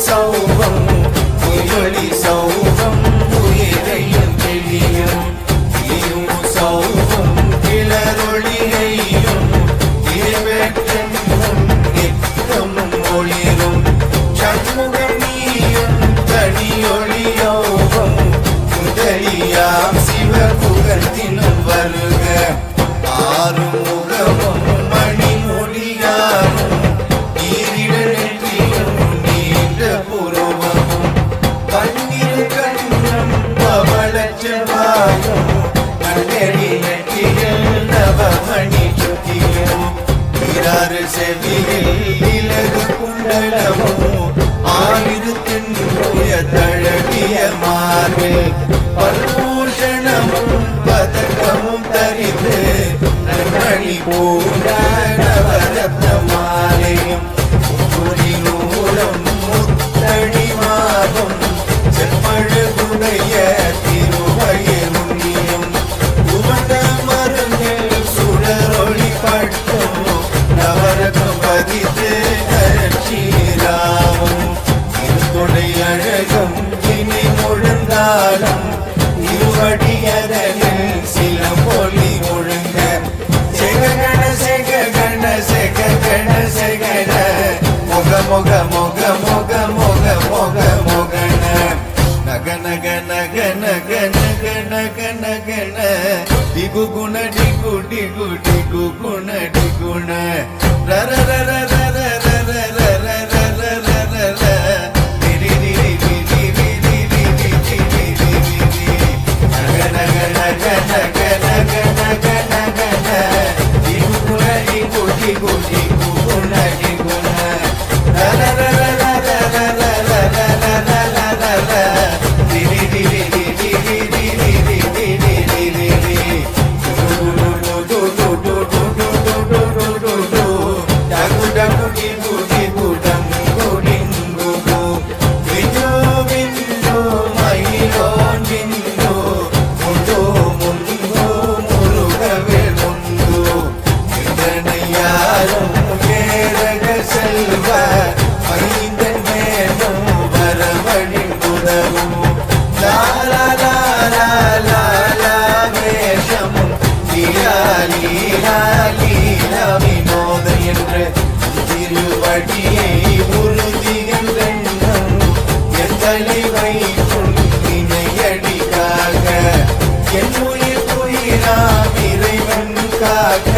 சௌவம் உயொளி சௌவம் உயிரையும் தெளியும் நீயும் சௌவம் கிளரொளியையும் இருவெற்றென்னும் நித்தமும் ஒளிரும் சண்முகம் நீயும் தனியொளியோகம் முதலியாம் சிவபுகத்தினும் வருக ஆறும் முகமும் மணிமொழியாரும் நீரிட நெற்றியும் நீண்ட புருவமும் கண்ணீர் கண்ணம் பவளச்சவாயும் கண்ணெடி நெற்றியில் நவமணி சுத்தியும் நீராறு செவியில் இலகு குண்டலமும் ஆயிரத்தின் தழகிய மார்பில் பல்பூஷணமும் பதக்கமும் தரித்து நன்னி பூண்ட நவரத்ன மாலையும் நூலம் முத்தடி மாதம் செப்பழுகுடைய திருவயமுன்னியும் உமத மருந்தில் சுடரொளி பட்டும் நவரகம் பதித்து கரட்சீராவும் இருகொடை அழகும் இனி முழந்தாலும் இருவடியதனில் சில பொலி முழுங்க செககண செககண செககண செகண மொக மொக மொக மொக மொக மொக மொகண நக நக நக நக நக நக நகண டிகு குண டிகு டிகு டிகு குண டிகுண ரர ரர ரர ரர ரர ரர ரர ரி ரி ரி ரி ரி ரி ரி ரி ரி ரி ரி ரி நக நக நக நக நக நக நக ந டிகு குண டிகு டிகு டிகு குண டிகுண ரர ரர ரர ரர ரர ரர ரர ரர ரி ரி ரி ரி ரி ரி ரி ரி ரி ரி ரி ரி ரி ரி டு டு டு டு டு டு டு டு டு டு டகு டகு டிகு டிகு டங்கு டிங்கு கு விஞ்சு விஞ்சு மயிலோன் விஞ்சு முண்டு முந்து முருகவே முந்து இந்தனையாரும் ஏரக செல்வ மைந்தன் மேலும் வரவழின் உதவும் லாலா லாலா லாலா வேஷமும் லீலா லீலா லீலா வினோத என்று திருவடியை உறுதி என்றென்னும் எத்தனை வைக்கும் இணையடிக்காக என் உயிர் உயிராம் இறைவன் காக்க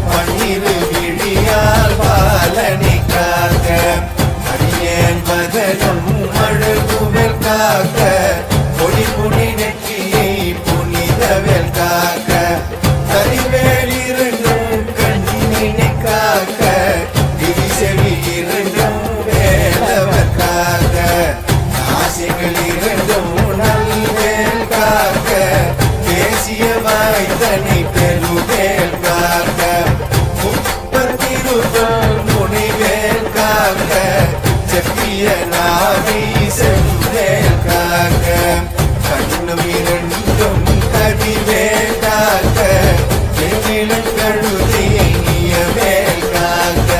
பன்னிரு விழியால் பாலனிக்காக அடியேன் பதனும் அழகுவல் காக்க பொடி பொடி நெற்றியை புனிதவல் காக்க கரிவேல் இரண்டும் கண்ணினை காக்க விதி செவி இரண்டும் வேலவர் காக்க ஆசைகள் இரண்டும் நல்வேல் காக்க தேசிய வாய்த்தனை பெருவேல் காக்க முப்பத்திருப்பம் முனிவேல் காக்க செப்பிய நாவை செவ்வேல் காக்க கண்ணும் இரண்டும் கதிவேல் காக்க எங்கிலும் கழுதையை நீயவேல் காக்க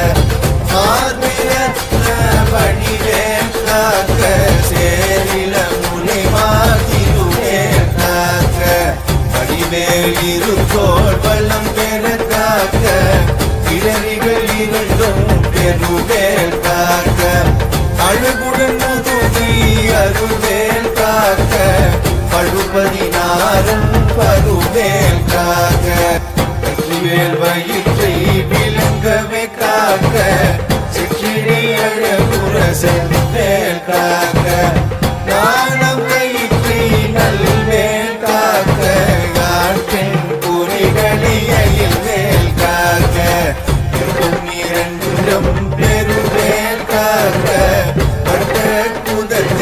மார்பிரத்ன பணிவேல் காக்க சேரில முனை மாதிருவேல் காக்க படிவேல் இருகோள் வளம் பெற காக்க இடறிகள் இரண்டும் பெருவேல் காக்க அழகுடன் முதுகி அருவேல் காக்க பழுபதினாரும் பருவேல் காக்க வெற்றிவேல் வயிற்றை வில